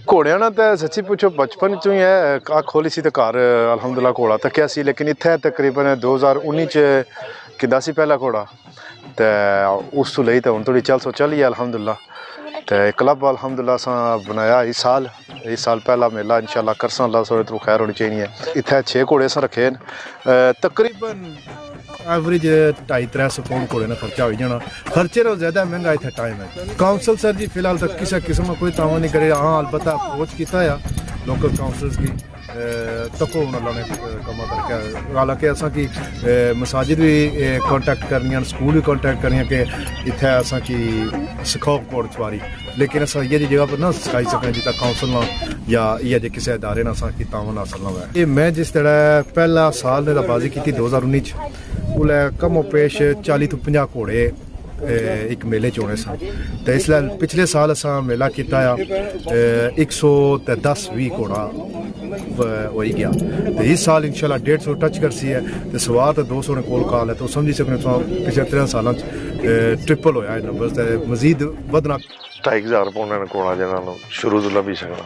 घोड़ियां ना तो सच्ची पुछो बचपन चो ही है अख खोली सी तो घर अलहमदुल्ला घोड़ा तक्या सी लेकिन इत्थे तकरीबन 2019 च किदा सी पहला घोड़ा तो उस तो लई तो हुण थोड़ी चल ही है अलहमदुल्ला तो क्लब अलहमदुल्ला असां बनाया इस साल पहला मेला इंशाल्लाह करसां अल्लाह सोरे तो खैर होनी चाहिए इत्थे 6 घोड़े असां रखे तकरीबन एवरेज 250-300 पाउंड घोड़े ना खर्चा हो जाना खर्चे तो ज़्यादा महंगा इतना टाइम है काउंसिल सर जी फिलहाल तक किसी किस्म का कोई तावन नहीं करे हाँ अलबत्ता अप्रोच किया है लोकल काउंसिल्स की तको उन्होंने कम करके हालांकि असा की मसाजिद भी कॉन्टैक्ट करनी स्कूल भी कॉन्टैक्ट करनी कि इत्थे असा की सिखाओ घोड़ सवारी लेकिन अस इ'यै जी जगह पर ना सिखाई सकें जितना काउंसिल ना या इ'यै जे किसी इदारे ना असा की तावन हासिल ना होए ये मैं जिस तरह पहला साल ने बाजी की 2019 उसलै कमो पेश 40 तो 50 घोड़े एक मेले च होने सन तो इसलिए पिछले साल असा मेला किया 110-20 घोड़ा हो ही गया तो इस साल इंशाल्लाह 150 टच कर सी है तो सवार तो 200 ने कोल काल है तो समझी सकने पिछले 3 सालों ट्रिपल होया नंबर तो मजीद बदना 2,500 पाउंड ने घोड़ा जिन्होंने शुरू तो लभी सकना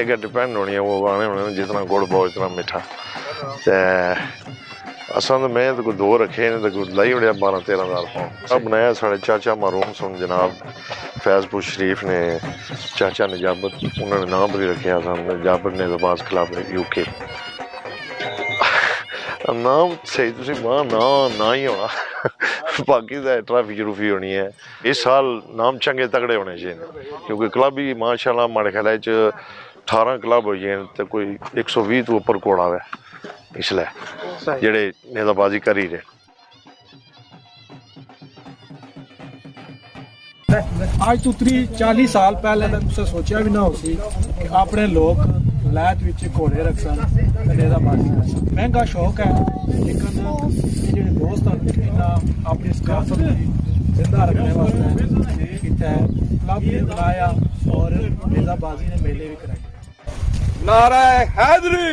एक डिपेंड होनी है वो आने होने जितना गुड़ पाओ इतना मीठा तो असा तो मैं तो कोई 2 रखे ने तो कोई लाई उड़िया 12-13 हज़ार पाउंड अब बनाया साढ़े चाचा मरूम सुन जनाब फैजपुर शरीफ ने चाचा निजाबत उन्होंने नाम भी रखे निजाबत ने जबाज खिलाफ UK नाम सही तुम मां ना ही होना बाकी तो ट्रॉफी जरूफी होनी है इस साल नाम चंगे तगड़े होने चाहिए क्योंकि क्लब भी माशाल्लाह माड़े ख्याल 18 क्लब हो गए तो कोई 120 तो उपर घोड़ा है इसलिए जेड़े नेजाबाजी कर ही रहे आज तो 40 साल पहले तुसें सोचा भी ना हो सी कि अपने लोग लैत विच घोड़े रख सन नेजाबाजी कर सन महंगा शौक है लेकिन ये जेह्ड़े दोस्त हैं इन्ना अपनी सकाफत जिंदा रखने वास्ते इत्थे क्लब भी बनाया और नेजाबाजी ने मेले भी कराए नारा हैदरी